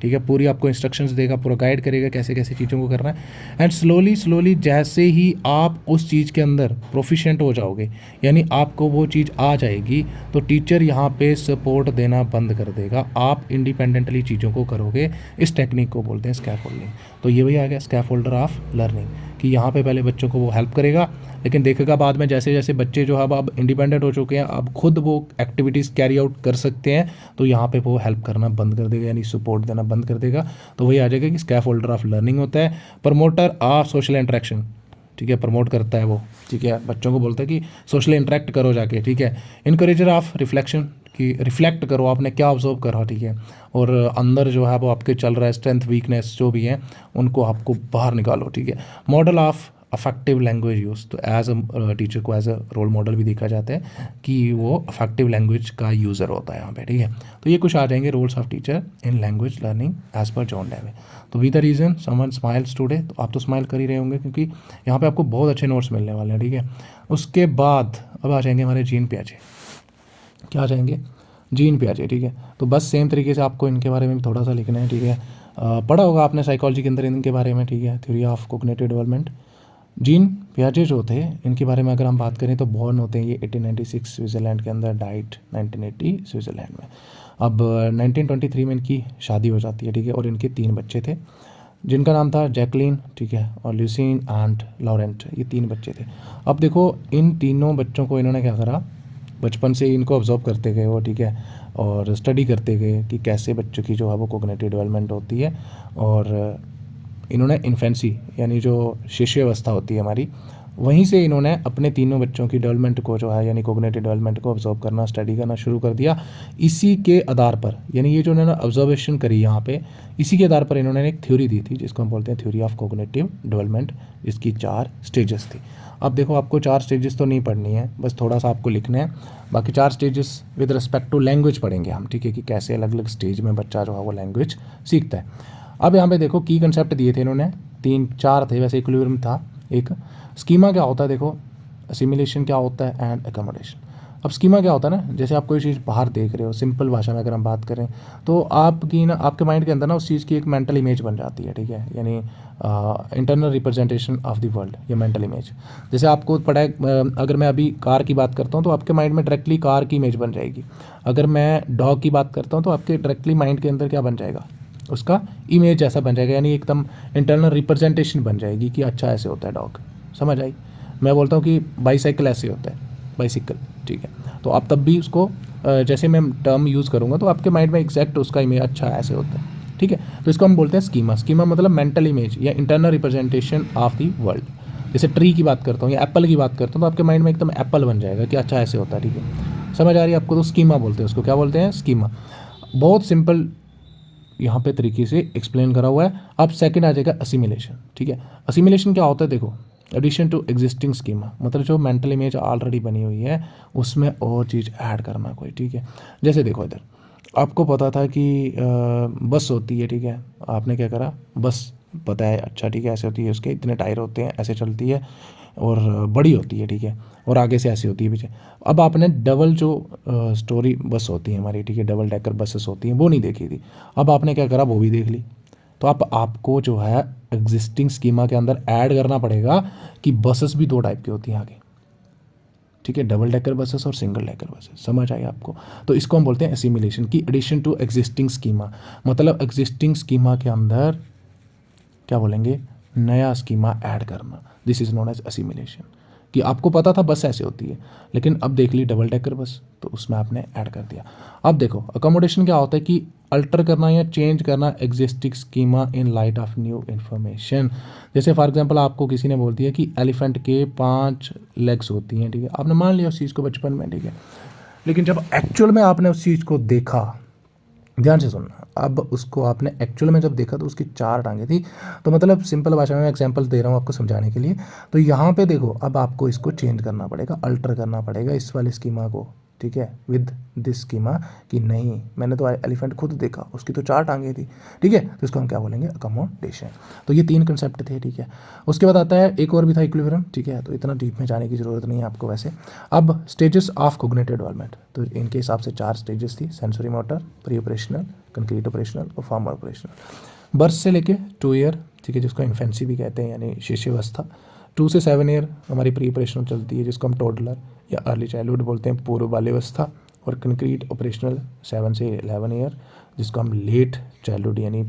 ठीक है, पूरी आपको इंस्ट्रक्शंस देगा, पूरा गाइड करेगा कैसे कैसे चीज़ों को करना है, एंड स्लोली जैसे ही आप उस चीज़ के अंदर प्रोफिशिएंट हो जाओगे, यानी आपको वो चीज़ आ जाएगी, तो टीचर यहाँ पे सपोर्ट देना बंद कर देगा, आप इंडिपेंडेंटली चीज़ों को करोगे। इस टेक्निक को बोलते हैं स्कैफोल्डिंग। तो ये वही आ गया स्कैफोल्डर ऑफ लर्निंग, कि यहाँ पे पहले बच्चों को वो हेल्प करेगा, लेकिन देखेगा बाद में जैसे जैसे बच्चे जो है अब इंडिपेंडेंट हो चुके हैं, अब खुद वो एक्टिविटीज़ कैरी आउट कर सकते हैं, तो यहाँ पे वो हेल्प करना बंद कर देगा, यानी सपोर्ट देना बंद कर देगा। तो वही आ जाएगा कि स्कैफोल्डर ऑफ लर्निंग होता है। प्रमोटर ऑफ सोशल इंटरेक्शन, ठीक है, प्रमोट करता है वो, ठीक है, बच्चों को बोलता है कि सोशल इंटरेक्ट करो जाके, ठीक है। इनकरेजर ऑफ रिफ्लेक्शन, कि रिफ्लेक्ट करो आपने क्या ऑब्जर्व करा, ठीक है, और अंदर जो है वो आपके चल रहा है स्ट्रेंथ वीकनेस जो भी है उनको आपको बाहर निकालो, ठीक है। Model of affective language use, तो एज अ टीचर को एज अ रोल मॉडल भी देखा जाता है कि वो अफेक्टिव लैंग्वेज का यूज़र होता है यहाँ पे, ठीक है। तो ये कुछ आ जाएंगे roles of teacher in language learning as per John Dewey. तो be the reason someone smiles today, तो आप तो स्माइल कर ही रहे होंगे क्योंकि यहाँ पे आपको बहुत अच्छे नोट्स मिलने वाले हैं, ठीक है। उसके बाद अब आ जाएंगे हमारे जीन पियाजे, क्या आ जाएंगे, जीन पियाजे, ठीक है। तो बस सेम तरीके से आपको इनके बारे में भी थोड़ा सा लिखना है, ठीक है। पढ़ा होगा आपने साइकोलॉजी के अंदर इनके बारे में, ठीक है, theory of cognitive development. Jean पियाजे जो थे इनके बारे में अगर हम बात करें तो बॉर्न होते हैं ये 1896 स्विट्ज़रलैंड के अंदर, डाइट 1980 स्विट्ज़रलैंड में। अब 1923 में इनकी शादी हो जाती है, ठीक है, और इनके 3 बच्चे थे जिनका नाम था जैकलीन, ठीक है, और ल्यूसीन एंड लॉरेंट, ये 3 बच्चे थे। अब देखो इन तीनों बच्चों को इन्होंने क्या करा, बचपन से ही इनको ऑब्जर्व करते गए वो, ठीक है, और स्टडी करते गए कि कैसे बच्चों की जो है वो कोग्निटिव डेवलपमेंट होती है, और इन्होंने इन्फेंसी यानी जो शिशु अवस्था होती है हमारी, वहीं से इन्होंने अपने तीनों बच्चों की डेवलपमेंट को जो है यानी कोग्निटिव डेवलपमेंट को ऑब्जर्व करना, स्टडी करना शुरू कर दिया। इसी के आधार पर यानी ये जो इन्होंने ऑब्जर्वेशन करी यहाँ पे, इसी के आधार पर इन्होंने एक थ्योरी दी थी जिसको हम बोलते हैं थ्योरी ऑफ कोग्निटिव डेवलपमेंट। इसकी 4 स्टेजेस थी। अब देखो आपको 4 स्टेजेस तो नहीं पढ़नी है, बस थोड़ा सा आपको लिखना है। बाकी 4 stages with respect to language पढ़ेंगे हम, ठीक है, कि कैसे अलग अलग स्टेज में बच्चा जो है वो लैंग्वेज सीखता है। अब यहाँ पे देखो की कंसेप्ट दिए थे इन्होंने, 3-4 थे वैसे, इक्विलिब्रियम था एक। स्कीमा क्या होता है देखो, असिमिलेशन क्या होता है एंड अकोमोडेशन। अब स्कीमा क्या होता है ना, जैसे आप कोई चीज़ बाहर देख रहे हो, सिंपल भाषा में अगर हम बात करें तो आपकी ना आपके माइंड के अंदर ना उस चीज़ की एक मेंटल इमेज बन जाती है, ठीक है, यानी internal representation of the world या मेंटल इमेज। जैसे आपको पता है, अगर मैं अभी कार की बात करता हूँ तो आपके माइंड में डायरेक्टली कार की इमेज बन जाएगी। अगर मैं डॉग की बात करता हूँ तो आपके डायरेक्टली माइंड के अंदर क्या बन जाएगा, उसका इमेज ऐसा बन जाएगा, यानी एकदम इंटरनल रिप्रेजेंटेशन बन जाएगी कि अच्छा ऐसे होता है डॉग। समझ आई? मैं बोलता हूँ कि बाईसाइकिल ऐसे होता है, बाइसिकल, ठीक है, तो आप तब भी उसको जैसे मैं टर्म यूज़ करूँगा तो आपके माइंड में एग्जैक्ट उसका इमेज अच्छा ऐसे होता है, ठीक है। तो इसको हम बोलते हैं स्कीमा। स्कीमा मतलब मेंटल इमेज या internal representation of the world. जैसे ट्री की बात करता हूँ या एप्पल की बात करता हूँ तो आपके माइंड में एकदम एप्पल बन जाएगा कि अच्छा ऐसे होता है, ठीक है। समझ आ रही है आपको? तो स्कीमा बोलते हैं उसको। क्या बोलते हैं? स्कीमा। बहुत सिंपल यहाँ पे तरीके से एक्सप्लेन करा हुआ है। अब सेकंड आ जाएगा असिमिलेशन, ठीक है। असिमिलेशन क्या होता है देखो, एडिशन टू एग्जिस्टिंग स्कीमा, मतलब जो मेंटल इमेज ऑलरेडी बनी हुई है उसमें और चीज़ ऐड करना कोई, ठीक है। जैसे देखो इधर आपको पता था कि बस होती है, ठीक है, आपने क्या करा, बस पता है, अच्छा ठीक है ऐसे होती है, उसके इतने टायर होते हैं, ऐसे चलती है और बड़ी होती है, ठीक है, और आगे से ऐसी होती है पीछे। अब आपने डबल जो स्टोरी बस होती है हमारी, ठीक है, डबल डेकर बसेस होती हैं, वो नहीं देखी थी। अब आपने क्या करा, वो भी देख ली। तो आपको जो है एग्जिस्टिंग स्कीमा के अंदर ऐड करना पड़ेगा कि बसेस भी 2 टाइप की होती हैं आगे, ठीक है, डबल डेकर बसेस और सिंगल डेकर बसेस। समझ आई आपको? तो इसको हम बोलते हैं एसिमिलेशन की एडिशन टू एग्जिस्टिंग स्कीमा। मतलब एग्जिस्टिंग स्कीमा के अंदर क्या बोलेंगे, नया स्कीमा ऐड करना। This is known as assimilation. कि आपको पता था बस ऐसे होती है, लेकिन अब देख ली डबल डेकर बस, तो उसमें आपने ऐड कर दिया। अब देखो अकोमोडेशन क्या होता है कि अल्टर करना या चेंज करना existing schema in light of new information. जैसे फॉर एग्जांपल आपको किसी ने बोल दिया कि एलिफेंट के 5 लेग्स होती हैं, ठीक है, आपने मान लिया उस चीज़ को बचपन में, ठीक है, लेकिन जब एक्चुअल में आपने उस चीज़ को देखा, ध्यान से सुनना, अब उसको आपने एक्चुअल में जब देखा तो उसकी 4 टांगें थी। तो मतलब सिंपल भाषा में एग्जांपल दे रहा हूँ आपको समझाने के लिए। तो यहाँ पे देखो अब आपको इसको चेंज करना पड़ेगा, अल्टर करना पड़ेगा इस वाले स्कीमा को, ठीक है, विद दिस स्कीमा। कि नहीं मैंने तो एलिफेंट खुद देखा, उसकी तो 4 टांगें थी, ठीक है, तो इसको हम क्या बोलेंगे, अकोमोडेशन। तो ये 3 कंसेप्ट थे, ठीक है। उसके बाद आता है एक और भी था, इक्विलिब्रियम, ठीक है, तो इतना डीप में जाने की ज़रूरत नहीं है आपको वैसे। अब स्टेजेस ऑफ कोग्निटिव डेवलपमेंट, तो इनके हिसाब से 4 स्टेजेस थी, sensory motor, pre operational, concrete operational और फॉर्म ऑपरेशनल। बर्थ से लेके 2 ईयर, ठीक है, जिसको इन्फेंसी भी कहते हैं यानी शिशुअवस्था। 2 से 7 ईयर हमारी प्री ऑपरेशनल चलती है, जिसको हम टोडलर या अर्ली चाइल्डहुड बोलते हैं, पूर्व बाल्यावस्था। और कंक्रीट ऑपरेशनल 7 से 11 ईयर, जिसको हम लेट चाइल्डहुड यानी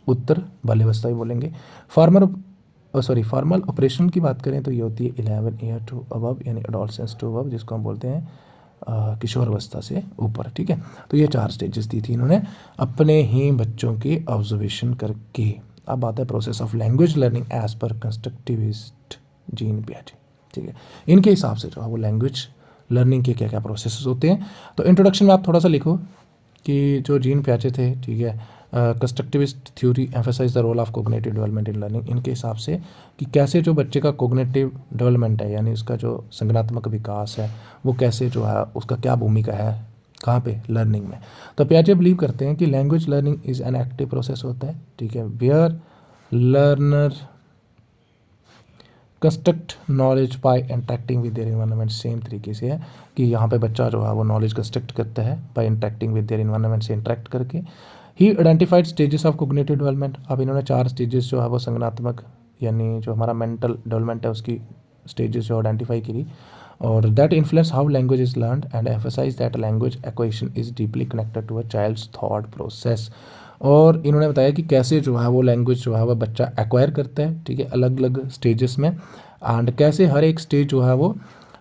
उत्तर बाल्यावस्था भी बोलेंगे। फॉर्मल ऑपरेशनल की बात करें तो ये होती है 11 ईयर टू अबव यानी एडोलसेंस टू अबव, जिसको हम बोलते हैं किशोर अवस्था से ऊपर, ठीक है। तो ये 4 स्टेजेस दी थी इन्होंने अपने ही बच्चों के ऑब्जर्वेशन करके। अब आता है process of language learning as per constructivist Jean पियाजे, ठीक है। इनके हिसाब से जो है वो लैंग्वेज लर्निंग के क्या क्या प्रोसेस होते हैं। तो इंट्रोडक्शन में आप थोड़ा सा लिखो कि जो जीन पियाजे थे, ठीक है, constructivist theory emphasize the role of cognitive development in learning. इनके हिसाब से कि कैसे जो बच्चे का कोग्निटिव डेवलपमेंट है यानी उसका जो संज्ञानात्मक विकास है वो कैसे जो है उसका क्या भूमिका है कहाँ पे, लर्निंग में। तो पियाजे बिलीव करते हैं कि language learning is an active process होता है, ठीक है, where learner construct knowledge by interacting with their environment. Same तरीके से है कि यहाँ पे बच्चा जो है वो नॉलेज कंस्ट्रक्ट करता है by interacting with their environment, से इंटरेक्ट करके। He identified stages of cognitive development. अब इन्होंने 4 स्टेजेस जो है वो संज्ञानात्मक यानी जो हमारा मेंटल डेवलपमेंट है उसकी स्टेजेस जो आइडेंटिफाई करी। और that influence how language is learned and emphasize that language acquisition is deeply connected to a child's thought process. और इन्होंने बताया कि कैसे जो है वो लैंग्वेज जो है वह बच्चा एक्वायर करता है, ठीक है, अलग अलग स्टेजेस में, एंड कैसे हर एक स्टेज जो है वो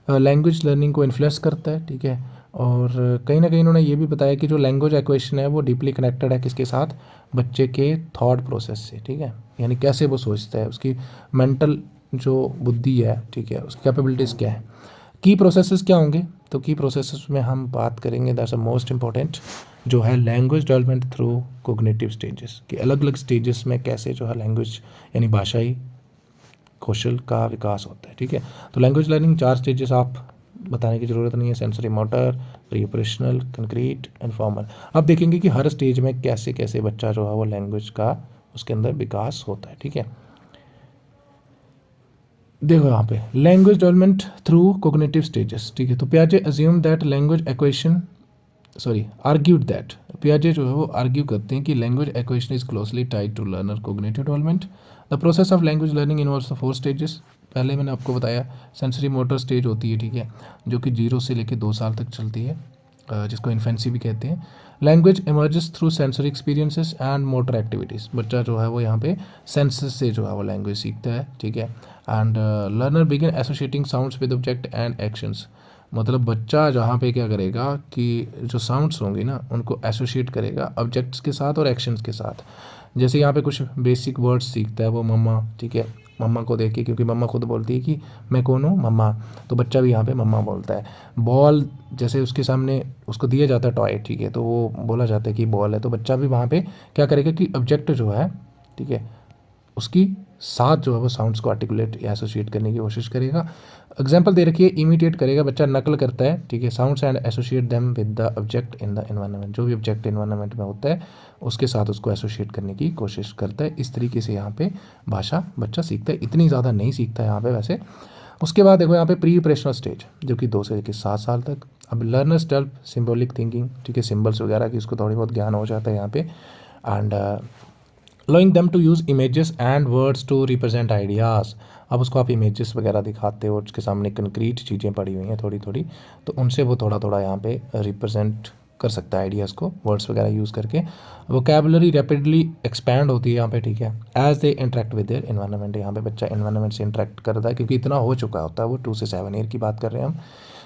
लैंग्वेज लर्निंग को इन्फ्लुएंस करता है, ठीक है। और कहीं ना कहीं इन्होंने ये भी बताया कि जो लैंग्वेज एक्वेशन है वो डीपली कनेक्टेड है किसके साथ, बच्चे के थॉट प्रोसेस से, ठीक है, यानी कैसे वो सोचता है, उसकी मेंटल जो बुद्धि है, ठीक है, उसकी कैपेबिलिटीज़ क्या है। की प्रोसेसेस क्या होंगे, तो की प्रोसेसेस में हम बात करेंगे दैट्स अ मोस्ट इंपॉर्टेंट, जो है language development through cognitive stages, कि अलग अलग स्टेजेस में कैसे जो है लैंग्वेज यानी भाषाई कौशल का विकास होता है, ठीक है। तो लैंग्वेज लर्निंग 4 स्टेजेस आप बताने की ज़रूरत नहीं है, sensory motor, pre operational, concrete and formal. अब देखेंगे कि हर स्टेज में कैसे कैसे बच्चा जो है वो लैंग्वेज का उसके अंदर विकास होता है, ठीक है। देखो यहाँ पे language development through cognitive stages, ठीक है। तो पियाजे assume that language acquisition argued that, पियाजे जो है वो आर्ग्यू करते हैं कि language acquisition is closely tied to learner cognitive development. The process of language learning involves the 4 stages. पहले मैंने आपको बताया सेंसरी मोटर स्टेज होती है, ठीक है, जो कि 0 से लेकर 2 साल तक चलती है, जिसको इन्फेंसी भी कहते हैं। Language emerges through sensory experiences and motor activities, बच्चा जो है वो यहाँ पे सेंसेस से जो है वो लैंग्वेज सीखता है, ठीक है। And learner begin associating sounds with object and actions, मतलब बच्चा जहाँ पे क्या करेगा कि जो साउंड्स होंगी ना उनको एसोसिएट करेगा ऑब्जेक्ट्स के साथ और एक्शंस के साथ। जैसे यहाँ पे कुछ बेसिक वर्ड्स सीखता है वो मम्मा, ठीक है, मम्मा को देख के, क्योंकि मम्मा खुद बोलती है कि मैं कौन हूँ, मम्मा, तो बच्चा भी यहाँ पे मम्मा बोलता है। बॉल जैसे उसके सामने उसको दिया जाता है टॉय, ठीक है, तो वो बोला जाता है कि बॉल है, तो बच्चा भी वहाँ पे क्या करेगा कि ऑब्जेक्ट जो है, ठीक है, उसकी साथ जो है वो साउंड्स को आर्टिकुलेट या एसोसिएट करने की कोशिश करेगा। एग्जाम्पल दे रखिए, इमिटेट करेगा, बच्चा नकल करता है, ठीक है, sounds and associate them with the object in the environment, जो भी ऑब्जेक्ट एनवायरनमेंट में होता है उसके साथ उसको एसोसिएट करने की कोशिश करता है। इस तरीके से यहाँ पे भाषा बच्चा सीखता है, इतनी ज़्यादा नहीं सीखता है यहाँ पे वैसे। उसके बाद देखो यहाँ पे प्री ऑपरेशनल स्टेज, जो कि 2 से लेकर 7 साल तक। अब लर्नर्स डेवलप सिम्बॉलिक थिंकिंग, ठीक है, सिम्बल्स वगैरह की उसको थोड़ी बहुत ज्ञान हो जाता है यहाँ पे। And allowing them to use images and words to represent ideas। अब उसको आप इमेजेस वगैरह दिखाते हो, उसके सामने कंक्रीट चीज़ें पड़ी हुई हैं थोड़ी थोड़ी, तो उनसे वो थोड़ा थोड़ा यहाँ पे रिप्रेजेंट कर सकता है आइडियाज़ को वर्ड्स वगैरह यूज़ करके। वोकेबलरी रैपिडली एक्सपैंड होती है यहाँ पे, ठीक है, as they interact with their environment. यहाँ पे बच्चा एनवायरनमेंट से इंटरेक्ट करता है क्योंकि इतना हो चुका होता है, वो 2 से 7 ईयर की बात कर रहे हैं हम।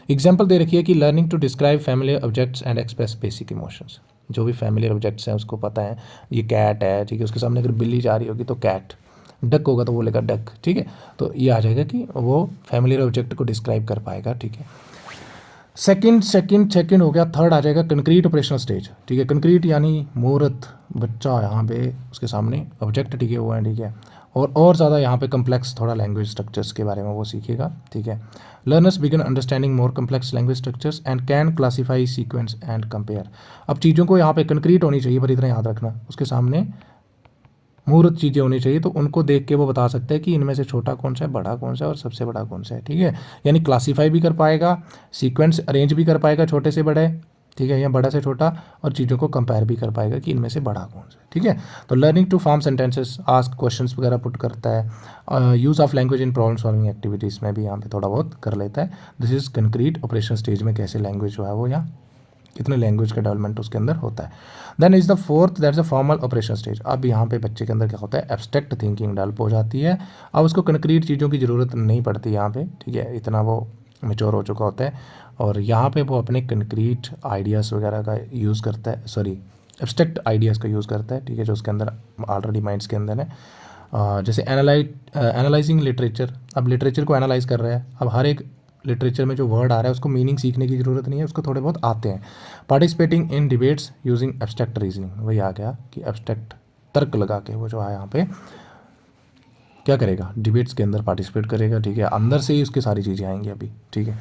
एग्जाम्पल दे रखिए कि learning to describe familiar objects and express basic emotions, जो भी फैमिलियर ऑब्जेक्ट्स हैं उसको पता है, ये कैट है, ठीक है, उसके सामने अगर बिल्ली जा रही होगी तो कैट, डक होगा तो बोलेगा डक, ठीक है, तो ये आ जाएगा कि वो फैमिलियर ऑब्जेक्ट को डिस्क्राइब कर पाएगा, ठीक है। सेकंड हो गया, थर्ड आ जाएगा कंक्रीट ऑपरेशनल स्टेज, ठीक है, कंक्रीट यानी मूर्त, बच्चा यहाँ पे उसके सामने ऑब्जेक्ट टिके हुए हैं, ठीक है, और ज़्यादा यहाँ पे कम्प्लेक्स थोड़ा लैंग्वेज स्ट्रक्चर्स के बारे में वो सीखेगा, ठीक है। Learners begin understanding more complex language structures and can classify sequence and compare. अब चीज़ों को यहाँ पे कंक्रीट होनी चाहिए, पर इतना याद रखना उसके सामने मूर्त चीज़ें होनी चाहिए, तो उनको देख के वो बता सकता है कि इनमें से छोटा कौन सा है, बड़ा कौन सा है और सबसे बड़ा कौन सा है, ठीक है। यानी क्लासीफाई भी कर पाएगा, सीक्वेंस अरेंज भी कर पाएगा छोटे से बड़े, ठीक है, या बड़ा से छोटा, और चीज़ों को कंपेयर भी कर पाएगा कि इनमें से बड़ा कौन सा है, ठीक है। तो learning to form sentences, ask questions वगैरह पुट करता है, use of language in problem solving activities में भी यहाँ पे थोड़ा बहुत कर लेता है। This is concrete operation stage में कैसे लैंग्वेज जो है वो यहाँ कितने लैंग्वेज का डेवलपमेंट उसके अंदर होता है। Then is the fourth that's a formal operation stage. अब यहाँ पे बच्चे के अंदर क्या होता है, एब्स्ट्रैक्ट थिंकिंग डेवलप हो जाती है। अब उसको कंक्रीट चीज़ों की ज़रूरत नहीं पड़ती यहाँ पे, ठीक है, इतना वो मेच्योर हो चुका होता है, और यहाँ पे वो अपने कंक्रीट आइडियाज़ वगैरह का यूज़ करता है, सॉरी एब्स्ट्रैक्ट आइडियाज़ का यूज़ करता है, ठीक है, जो उसके अंदर ऑलरेडी माइंड्स के अंदर है। जैसे एनालाइजिंग लिटरेचर, अब लिटरेचर को एनालाइज कर रहा है, अब हर एक लिटरेचर में जो वर्ड आ रहा है उसको मीनिंग सीखने की ज़रूरत नहीं है, उसको थोड़े बहुत आते हैं। Participating in debates using abstract reasoning, वही आ गया कि एब्स्ट्रैक्ट तर्क लगा के वो जो है यहाँ पे क्या करेगा, डिबेट्स के अंदर पार्टिसिपेट करेगा, ठीक है, अंदर से ही उसकी सारी चीज़ें आएंगी अभी, ठीक है।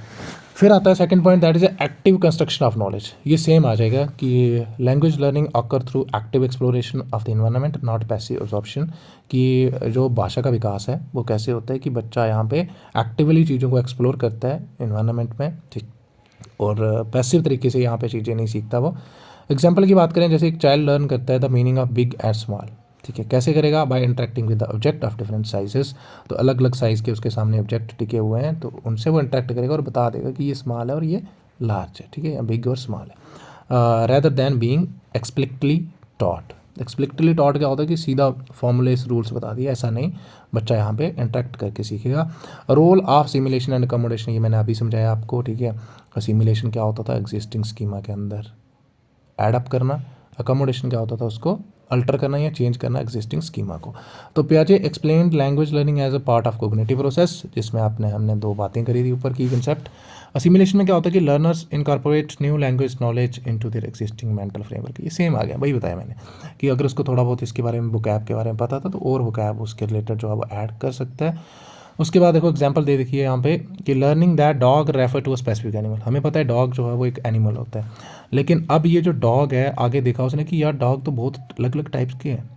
फिर आता है second point, that is active construction of knowledge. ये सेम आ जाएगा कि language learning occur through active exploration of the environment not passive absorption, कि जो भाषा का विकास है वो कैसे होता है कि बच्चा यहाँ पे एक्टिवली चीज़ों को एक्सप्लोर करता है इन्वायरमेंट में, ठीक, और पैसिव तरीके से यहाँ पे चीज़ें नहीं सीखता वो। एग्जाम्पल की बात करें, जैसे एक चाइल्ड लर्न करता है the meaning of big and small, ठीक है, कैसे करेगा, by interacting with the object of different sizes, तो अलग अलग साइज़ के उसके सामने ऑब्जेक्ट टिके हुए हैं, तो उनसे वो इंटरेक्ट करेगा और बता देगा कि ये स्मॉल है और ये लार्ज है, ठीक है, या बिग और स्मॉल है, rather than being explicitly taught. Explicitly taught क्या होता है कि सीधा फॉर्मूलेस रूल्स बता दिया, ऐसा नहीं, बच्चा यहाँ पे इंटरेक्ट करके सीखेगा। Role of simulation and accommodation, ये मैंने अभी समझाया आपको, ठीक है। सिमुलेशन क्या होता था, एग्जिस्टिंग स्कीमा के अंदर एडअप करना, अकोमोडेशन क्या होता था, उसको अल्टर करना या चेंज करना एग्जिस्टिंग स्कीमा को। तो पियाजे explained language learning as a part of cognitive process, जिसमें हमने 2 बातें करी थी ऊपर की कंसेप्ट। असिमिलेशन में क्या होता है कि learners incorporate new language knowledge into their existing mental framework. ये सेम आ गया, वही बताया मैंने कि अगर उसको थोड़ा बहुत इसके बारे में वोकैब के बारे में पता था तो और वोकैब उसके रिलेटेड जो है वो ऐड कर सकता है। उसके बाद देखो एग्जांपल दे देखिए यहाँ पे कि learning that dog refer to a specific animal. हमें पता है डॉग जो है वो एक एनिमल होता है, लेकिन अब ये जो डॉग है आगे देखा उसने कि यार डॉग तो बहुत अलग अलग टाइप्स के हैं,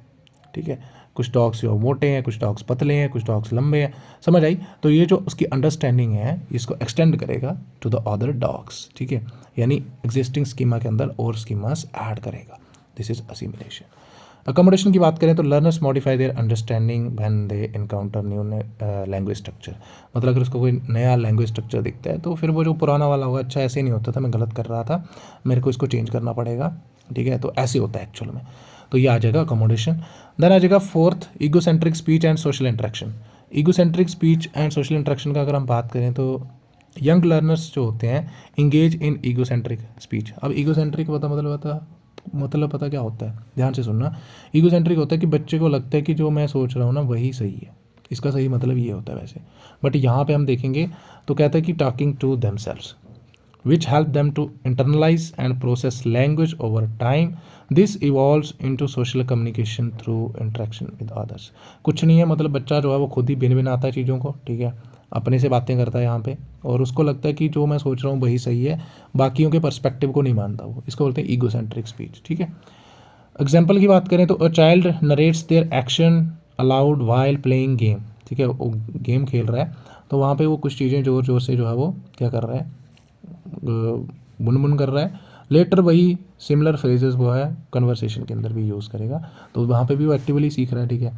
ठीक है। कुछ डॉग्स जो मोटे हैं, कुछ डॉग्स पतले हैं, कुछ डॉग्स लंबे हैं, समझ आई। तो ये जो उसकी अंडरस्टैंडिंग है इसको एक्सटेंड करेगा टू द अदर डॉग्स, ठीक है, यानी एग्जिस्टिंग स्कीमा के अंदर और स्कीमास ऐड करेगा। This is assimilation. अकोमोडेशन की बात करें तो learners modify their understanding when they encounter new language structure. मतलब अगर उसको कोई नया लैंग्वेज स्ट्रक्चर दिखता है तो फिर वो जो पुराना वाला होगा, अच्छा ऐसे नहीं होता था, मैं गलत कर रहा था, मेरे को इसको चेंज करना पड़ेगा, ठीक है, तो ऐसे होता है एक्चुअल में। तो ये आ जाएगा अकोमोडेशन। देन आ जाएगा fourth, egocentric speech and social interaction. Egocentric speech and social interaction का अगर हम बात करें तो यंग लर्नर्स जो होते हैं इंगेज इन ईगोसेंट्रिक स्पीच। अब ईगोसेंट्रिक मतलब पता क्या होता है, ध्यान से सुनना। ईगोसेंट्रिक होता है कि बच्चे को लगता है कि जो मैं सोच रहा हूँ ना वही सही है, इसका सही मतलब ये होता है वैसे, बट यहाँ पे हम देखेंगे तो कहता है कि talking to themselves which help them to internalize and process language over time. This evolves into social communication through interaction with others. कुछ नहीं है, मतलब बच्चा जो है वो खुद ही भिन्न भिन्न आता है चीज़ों को, ठीक है, अपने से बातें करता है यहाँ पे, और उसको लगता है कि जो मैं सोच रहा हूँ वही सही है, बाकियों के पर्सपेक्टिव को नहीं मानता वो, इसको बोलते हैं ईगोसेंट्रिक स्पीच, ठीक है। एग्जाम्पल की बात करें तो a child narrates their action allowed while playing game, ठीक है, वो गेम खेल रहा है तो वहाँ पे वो कुछ चीज़ें ज़ोर ज़ोर से जो है वो क्या कर रहा है, बुनबुन कर रहा है। लेटर वही सिमिलर फ्रेजेस वो है कन्वर्सेशन के अंदर भी यूज़ करेगा, तो वहाँ पे भी वो एक्टिवली सीख रहा है, ठीक है।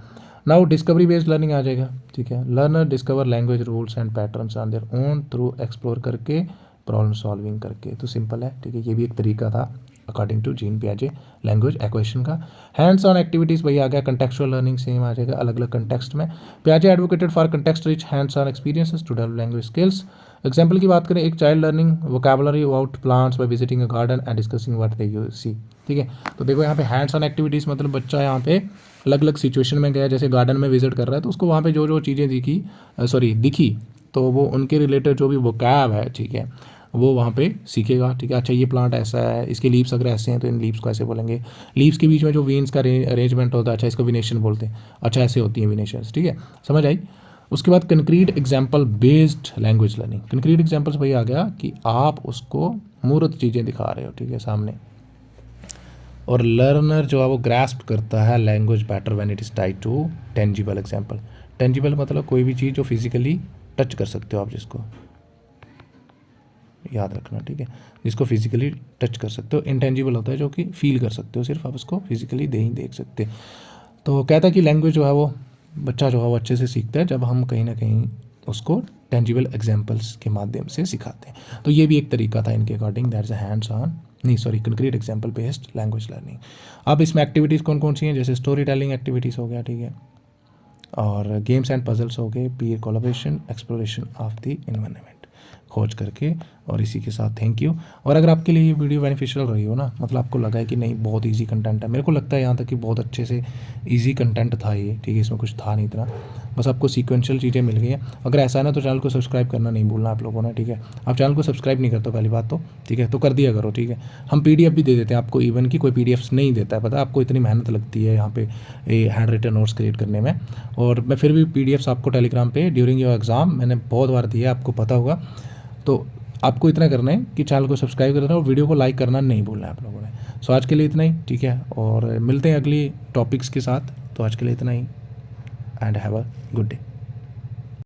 नाउ डिस्कवरी बेस्ड लर्निंग आ जाएगा, ठीक है। Learner discover language rules and patterns on their own through explore करके, प्रॉब्लम सॉल्विंग करके। तो सिंपल है, ठीक है, ये भी एक तरीका था अकॉर्डिंग टू जीन पियाजे लैंग्वेज एक्वेशन का। हैंड्स ऑन एक्टिविटीज़ वही आ गया, कंटेक्चुअल लर्निंग सेम आ जाएगा अलग अलग कंटेक्स्ट में। पियाजे advocated for context rich hands on experiences to develop language skills. Example की बात करें, एक child learning vocabulary about plants by visiting a garden and discussing what they you see, ठीक है। तो देखो यहाँ पे हैंड्स ऑन एक्टिविटीज़ मतलब बच्चा यहाँ पे अलग अलग सिचुएशन में गया, जैसे गार्डन में विजिट कर रहा है तो उसको वहाँ पे जो जो चीज़ें दिखी तो वो उनके रिलेटेड जो भी वोकैब है, ठीक है, वो वहाँ पे सीखेगा, ठीक है। अच्छा ये प्लांट ऐसा है, इसके लीव्स अगर ऐसे हैं तो इन लीव्स को ऐसे बोलेंगे, लीव्स के बीच में जो वेन्स का अरेंजमेंट होता है, अच्छा इसको विनेशन बोलते हैं, अच्छा ऐसे होती हैं विनेशंस, ठीक है, समझ आई। उसके बाद concrete example based language learning. Concrete examples वही आ गया कि आप उसको मूर्त चीज़ें दिखा रहे हो, ठीक है, सामने, और लर्नर जो है वो ग्रास्प करता है language better when it is tied to tangible example. Tangible मतलब कोई भी चीज़ जो फिजिकली टच कर सकते हो आप, जिसको याद रखना, ठीक है, जिसको फिजिकली टच कर सकते हो। इंटेंजिबल होता है जो कि फील कर सकते हो, सिर्फ आप उसको फिजिकली नहीं देख सकते। तो कहता है कि लैंग्वेज जो है वो बच्चा जो है वो अच्छे से सीखता है जब हम कहीं ना कहीं उसको टेंजिबल एग्जाम्पल्स के माध्यम से सिखाते हैं। तो ये भी एक तरीका था इनके according, that is hands on concrete example based language learning. अब इसमें एक्टिविटीज़ कौन कौन सी हैं, जैसे स्टोरी टेलिंग एक्टिविटीज़ हो गया, ठीक है, और गेम्स एंड पजल्स हो गए, peer collaboration, exploration of the environment खोज करके। और इसी के साथ थैंक यू। और अगर आपके लिए ये वीडियो बेनिफिशियल रही हो ना, मतलब आपको लगा है कि नहीं बहुत इजी कंटेंट है, मेरे को लगता है यहाँ तक कि बहुत अच्छे से इजी कंटेंट था ये, ठीक है, इसमें कुछ था नहीं इतना, बस आपको सीक्वेंशियल चीज़ें मिल गई हैं। अगर ऐसा है ना तो चैनल को सब्सक्राइब करना नहीं भूलना आप लोगों ने, ठीक है। आप चैनल को सब्सक्राइब नहीं करते पहली बात तो, ठीक है, तो कर दिया करो, ठीक है। हम PDF भी दे देते हैं आपको, इवन की कोई PDF नहीं देता है, पता है आपको, इतनी मेहनत लगती है यहाँ पे हैंड रिटन नोट्स क्रिएट करने में, और मैं फिर भी PDFs आपको टेलीग्राम पे ड्यूरिंग योर एग्ज़ाम मैंने बहुत बार दिया, आपको पता होगा। तो आपको इतना करना है कि चैनल को सब्सक्राइब करना है और वीडियो को लाइक करना नहीं भूलना है आप लोगों ने। सो आज के लिए इतना ही, ठीक है, और मिलते हैं अगली टॉपिक्स के साथ। तो आज के लिए इतना ही, and have a good day.